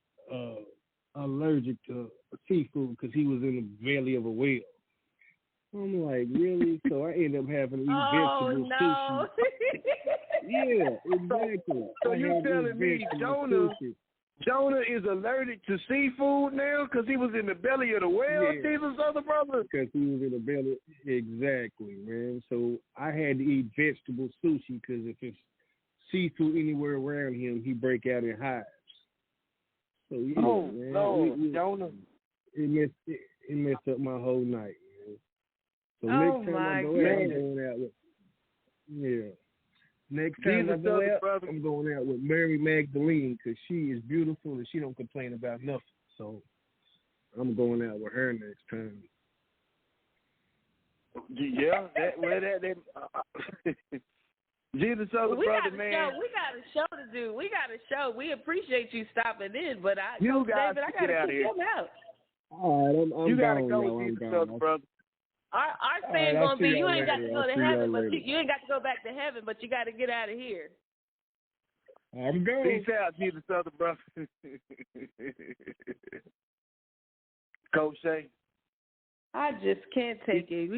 allergic to seafood because he was in the belly of a whale. I'm like, really? So I ended up having to eat vegetable sushi. Yeah, exactly. So you telling me Jonah is allergic to seafood now because he was in the belly of the whale, Jesus' other brother? Because he was in the belly. Exactly, man. So I had to eat vegetable sushi because if it's seafood anywhere around him, he break out in hives. So yeah, man. No, Jonah. It messed up my whole night, man. So next time I go out, I'm going out with Next time I go out, I'm going out with Mary Magdalene because she is beautiful and she don't complain about nothing. So I'm going out with her next time. Yeah, Jesus' other brother, man. We got a show to do. We got a show. We appreciate you stopping in, but David, I got to kick him out. All right, I'm you got to gone, go with Jesus' other brother. Our thing gonna be you ain't got to go to heaven, but you ain't got to go back to heaven, but you got to get out of here. I'm going. Peace out, Jesus' other brother. Coach Shay. I just can't take it.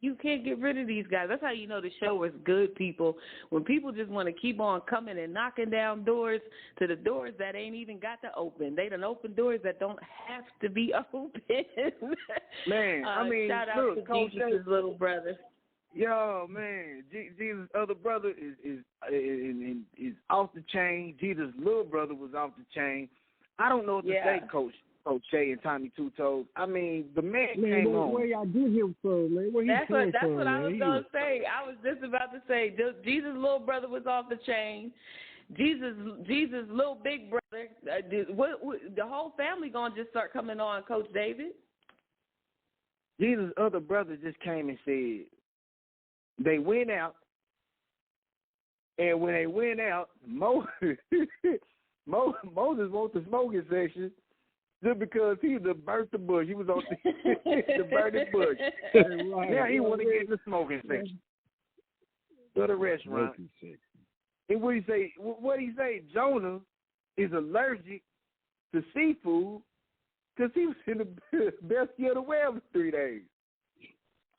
You can't get rid of these guys. That's how you know the show is good, people. When people just want to keep on coming and knocking down doors to the doors that ain't even got to open. They done open doors that don't have to be open. Man, I mean, shout out to Coach Jesus' little brother. Yo, man, Jesus' other brother is off the chain. Jesus' little brother was off the chain. I don't know what to say, Coach Shay and Tommy Two Toes. I mean, the man came on. Where y'all get him from, man? That's what I was going to say. I was just about to say, Jesus' little brother was off the chain. Jesus' little big brother. The whole family going to just start coming on, Coach David? Jesus' other brother just came and said, they went out, and when they went out, Moses wants the smoking section. Just because he burnt the bush. He was on the burning bush. Now he want to get in the smoking section. Go to the restaurant. And what he say? Jonah is allergic to seafood because he was in the belly of the whale for 3 days.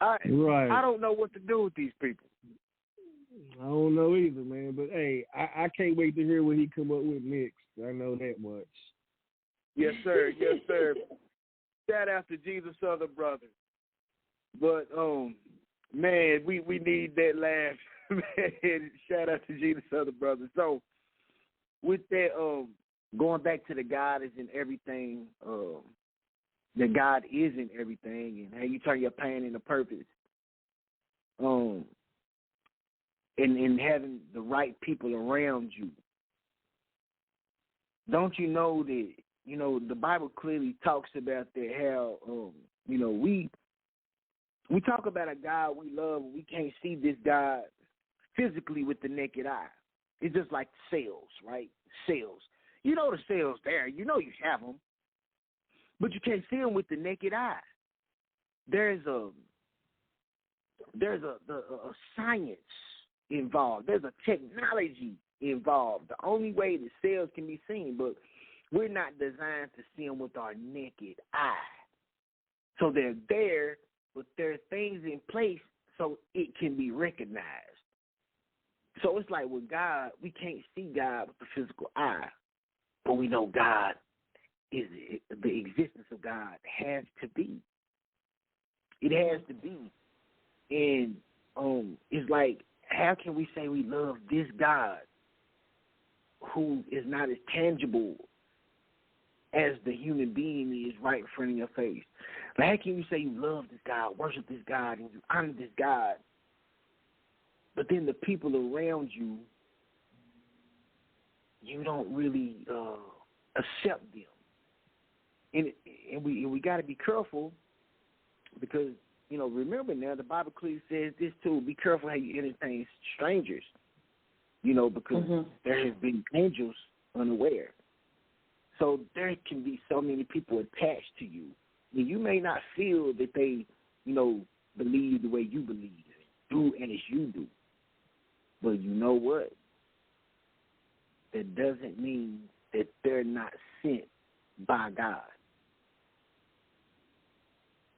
I don't know what to do with these people. I don't know either, man. But, hey, I can't wait to hear what he come up with next. I know that much. Yes, sir. Yes, sir. Shout out to Jesus' other brother. But, man, we need that laugh. Man, shout out to Jesus' other brother. So, with that, going back to the God is in everything, that God is in everything, and how you turn your pain into purpose, and having the right people around you. Don't you know that, you know, the Bible clearly talks about that, how, you know, we talk about a God we love, and we can't see this God physically with the naked eye. It's just like cells, right? Cells. You know the cells there. You know you have them. But you can't see them with the naked eye. There's a science involved. There's a technology involved. The only way the cells can be seen, but we're not designed to see them with our naked eye. So they're there, but there are things in place so it can be recognized. So it's like with God, we can't see God with the physical eye, but we know God is the existence of God has to be. It has to be. And it's like, how can we say we love this God who is not as tangible as the human being is right in front of your face? Like, how can you say you love this God, worship this God, and you honor this God, but then the people around you, you don't really accept them? And we got to be careful because, you know, remember now the Bible clearly says this too: be careful how you entertain strangers. You know, because there has been angels unaware. So there can be so many people attached to you, and you may not feel that they, you know, believe the way you believe, do and as you do. But you know what? That doesn't mean that they're not sent by God.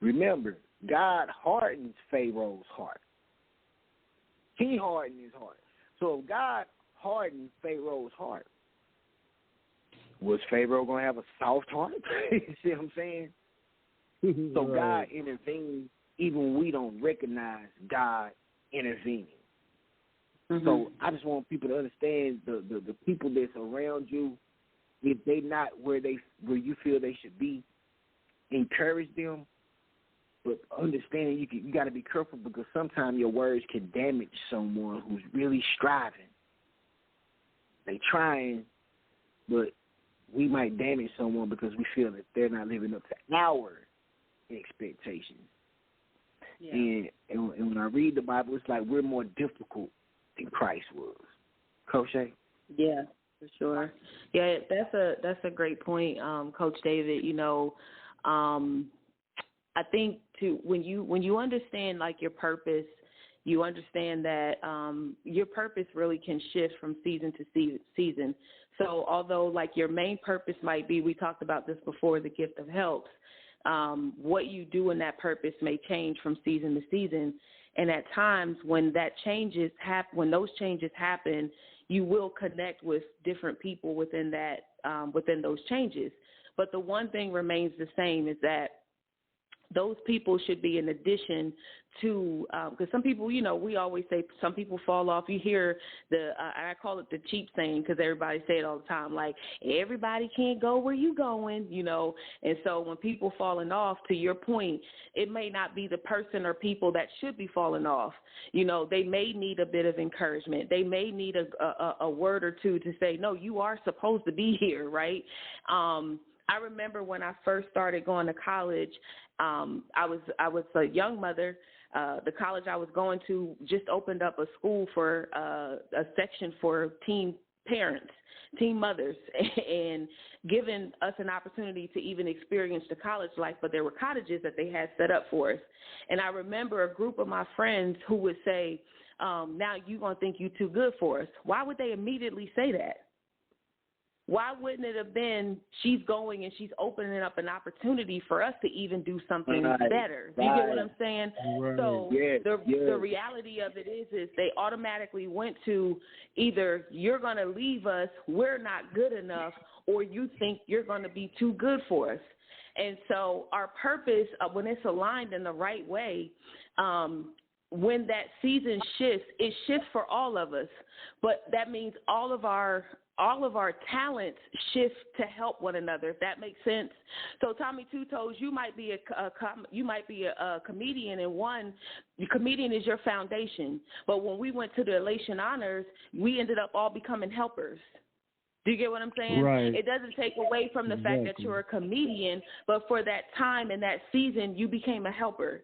Remember, God hardens Pharaoh's heart. He hardened his heart. So if God hardened Pharaoh's heart, was Pharaoh going to have a soft heart? You see what I'm saying? So God intervened even when we don't recognize God intervening. So I just want people to understand the people that's around you, if they not where you feel they should be, encourage them, but understand you got to be careful because sometimes your words can damage someone who's really striving. They trying, but we might damage someone because we feel that they're not living up to our expectations. Yeah. And when I read the Bible, it's like we're more difficult than Christ was. Coach Shay? Yeah, for sure. Yeah, that's a great point, Coach David. You know, I think when you understand like your purpose, you understand that your purpose really can shift from season to season. So although like your main purpose might be, we talked about this before, the gift of helps, what you do in that purpose may change from season to season. And at times when when those changes happen, you will connect with different people within those changes. But the one thing remains the same is that those people should be in addition to, because some people, you know, we always say some people fall off. You hear I call it the cheap saying because everybody say it all the time, like everybody can't go where you going, you know. And so when people falling off, to your point, it may not be the person or people that should be falling off. You know, they may need a bit of encouragement. They may need a word or two to say, no, you are supposed to be here, right? I remember when I first started going to college, I was a young mother. The college I was going to just opened up a school for a section for teen parents, teen mothers, and given us an opportunity to even experience the college life. But there were cottages that they had set up for us. And I remember a group of my friends who would say, now you're going to think you're too good for us. Why would they immediately say that? Why wouldn't it have been she's going and she's opening up an opportunity for us to even do something better? Do you get what I'm saying? Right. So the reality of it is they automatically went to either you're going to leave us, we're not good enough, or you think you're going to be too good for us. And so our purpose, when it's aligned in the right way, when that season shifts, it shifts for all of us. But that means all of our talents shift to help one another, if that makes sense. So Tommy Two Toes, you might be a comedian, and the comedian is your foundation. But when we went to the Elation Honors, we ended up all becoming helpers. Do you get what I'm saying? Right. It doesn't take away from the fact that you're a comedian, but for that time and that season, you became a helper.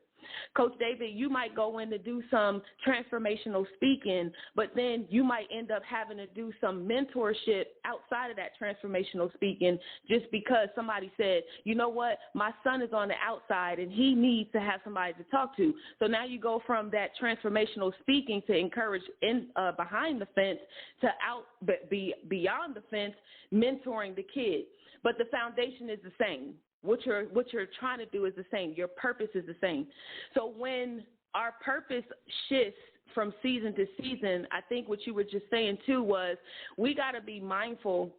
Coach David, you might go in to do some transformational speaking, but then you might end up having to do some mentorship outside of that transformational speaking just because somebody said, you know what, my son is on the outside and he needs to have somebody to talk to. So now you go from that transformational speaking to encourage behind the fence to beyond the fence, mentoring the kid. But the foundation is the same. What you're trying to do is the same. Your purpose is the same. So when our purpose shifts from season to season, I think what you were just saying too was we got to be mindful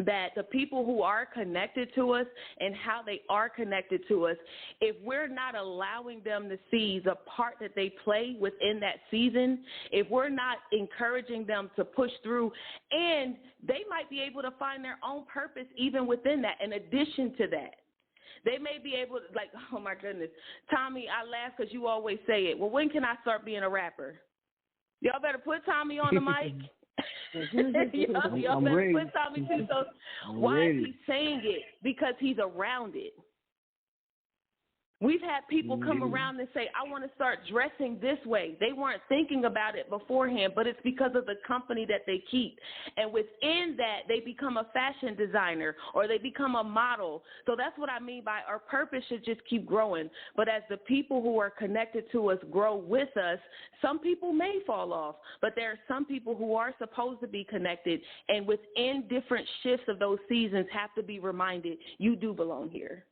that the people who are connected to us and how they are connected to us, if we're not allowing them to see the part that they play within that season, if we're not encouraging them to push through, and they might be able to find their own purpose even within that, in addition to that. They may be able to, like, oh, my goodness. Tommy, I laugh because you always say it. Well, when can I start being a rapper? Y'all better put Tommy on the mic. Y'all better put Tommy too. So why is he saying it? Because he's around it. We've had people come around and say, I want to start dressing this way. They weren't thinking about it beforehand, but it's because of the company that they keep. And within that, they become a fashion designer or they become a model. So that's what I mean by our purpose should just keep growing. But as the people who are connected to us grow with us, some people may fall off, but there are some people who are supposed to be connected. And within different shifts of those seasons have to be reminded, you do belong here.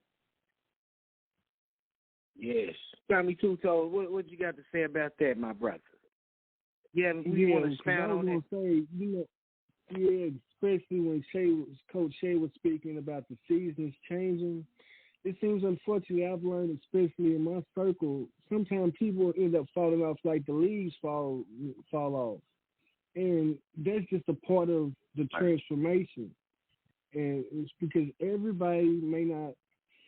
Yes. Tommy Two Toes, what you got to say about that, my brother? Yeah, you want to expound on that? I was going to say, yeah, especially when Coach Shay was speaking about the seasons changing. It seems unfortunately I've learned, especially in my circle, sometimes people end up falling off like the leaves fall off. And that's just a part of the transformation. And it's because everybody may not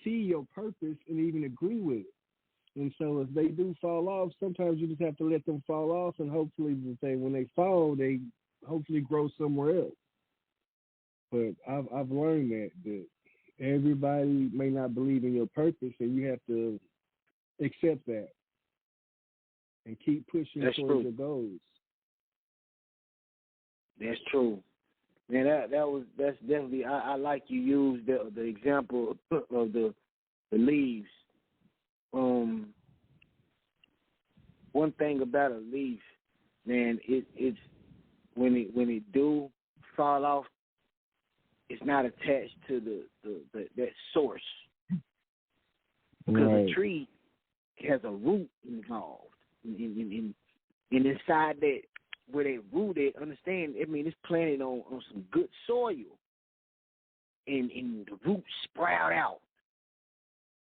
see your purpose and even agree with it. And so if they do fall off, sometimes you just have to let them fall off, and hopefully when they fall, they hopefully grow somewhere else. But I've learned that everybody may not believe in your purpose, and you have to accept that and keep pushing towards your goals. That's true. Man, that's definitely. I like you used the example of the leaves. One thing about a leaf, man, it's when it do fall off, it's not attached to that source, because a tree has a root involved, and inside that where they rooted, understand? I mean, it's planted on some good soil, and the roots sprout out.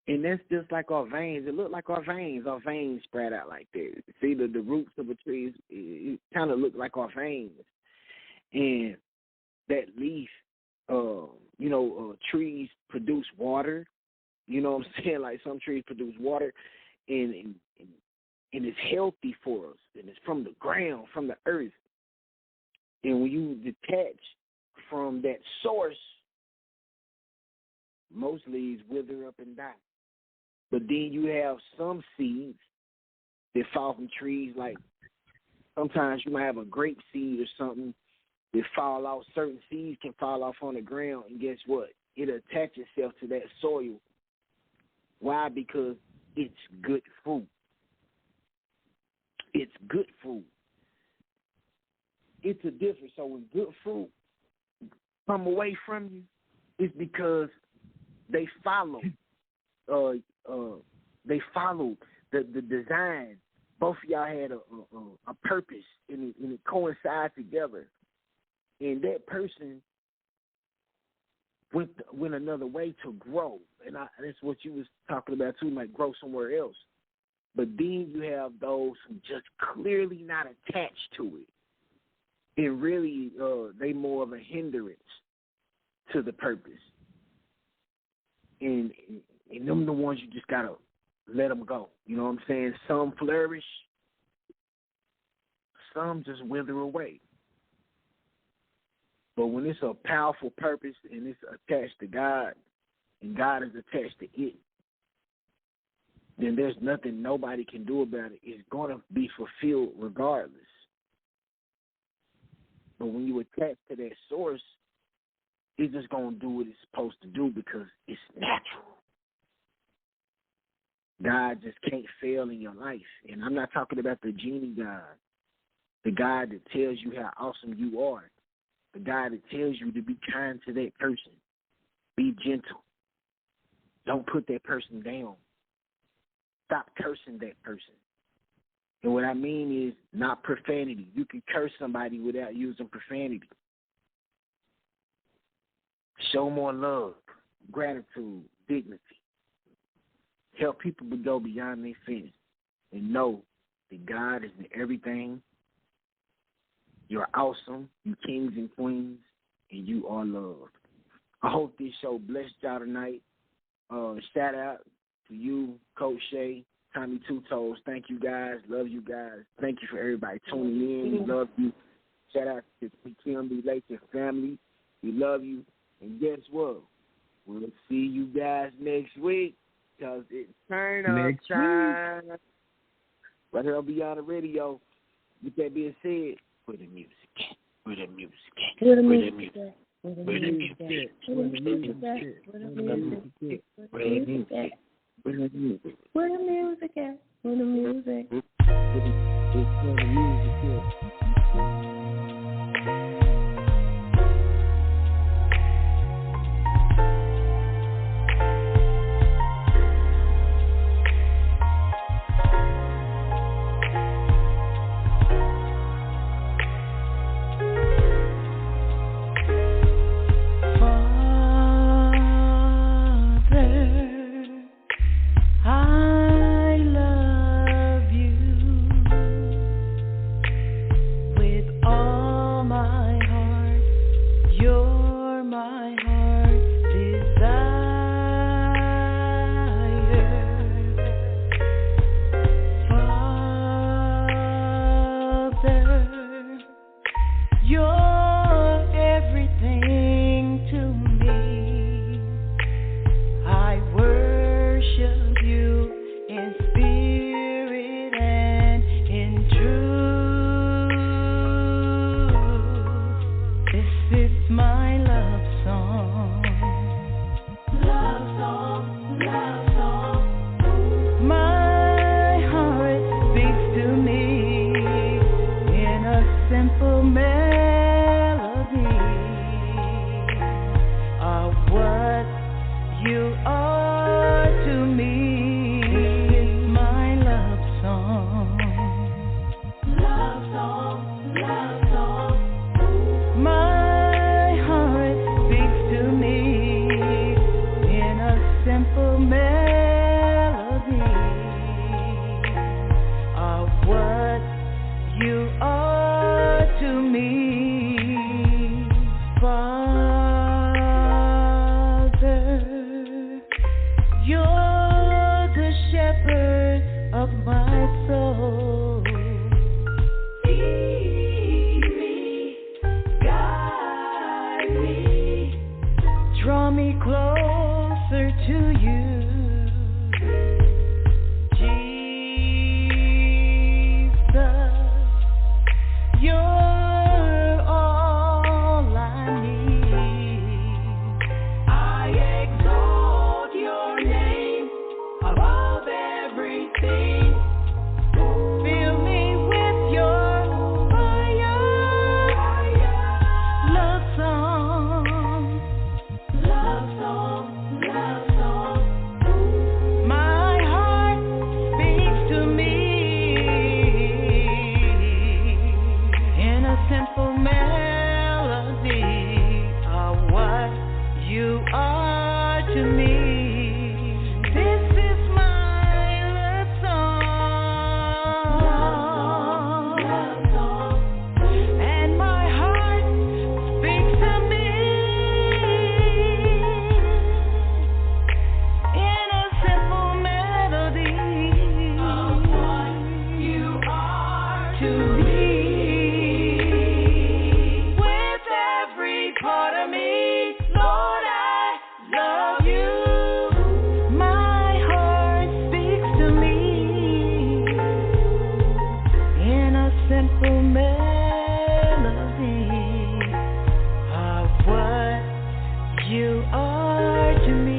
And that's just like our veins. It look like our veins. Our veins spread out like that. See, the roots of a tree, it kind of look like our veins. And that leaf, trees produce water. You know what I'm saying? Like some trees produce water, and it's healthy for us. And it's from the ground, from the earth. And when you detach from that source, most leaves wither up and die. But then you have some seeds that fall from trees, like sometimes you might have a grape seed or something that fall off. Certain seeds can fall off on the ground, and guess what? It'll attach itself to that soil. Why? Because it's good fruit. It's good fruit. It's a difference. So when good fruit come away from you, it's because they follow. They followed the design. Both of y'all had a purpose, and it coincided together. And that person went another way to grow, and that's what you was talking about too, like grow somewhere else. But then you have those who just clearly not attached to it, and really they more of a hindrance to the purpose. And them the ones you just gotta let them go. You know what I'm saying? Some flourish, some just wither away. But when it's a powerful purpose and it's attached to God, and God is attached to it, then there's nothing nobody can do about it. It's going to be fulfilled regardless. But when you attach to that source, it's just going to do what it's supposed to do because it's natural. God just can't fail in your life. And I'm not talking about the genie God, the God that tells you how awesome you are, the God that tells you to be kind to that person, be gentle. Don't put that person down. Stop cursing that person. And what I mean is not profanity. You can curse somebody without using profanity. Show more love, gratitude, dignity. Help people to go beyond their fence and know that God is in everything. You're awesome. You kings and queens, and you are loved. I hope this show blessed y'all tonight. Shout out to you, Coach Shay, Tommy Two Toes. Thank you guys. Love you guys. Thank you for everybody tuning in. We love you. Shout out to Kim B. Laker family. We love you. And guess what? We'll see you guys next week because it's turn up time. Right here on Beyond the Radio. With that being said, where the music at? Where the music at? Where the music at? Where the music at? Where the music at? Where the music at? Where the music at? Where the music at? Where the music at? Where the music at? Where the music at? simple melody of what you are to me. This is my love song. Love song, love song. My heart speaks to me in a simple melody of what you are to me. Father, you're the shepherd of my soul. Lead me, guide me, draw me closer to you. Jesus, you're all I need. I exalt your name above everything. Fill me with your fire. Love song, love song, love song. My heart speaks to me in a simple melody of what you are to me. This is my love song, and my heart speaks to me in a simple melody of what you are to me. With every part of me, Lord, I love you. My heart speaks to me in a simple melody of what you are to me.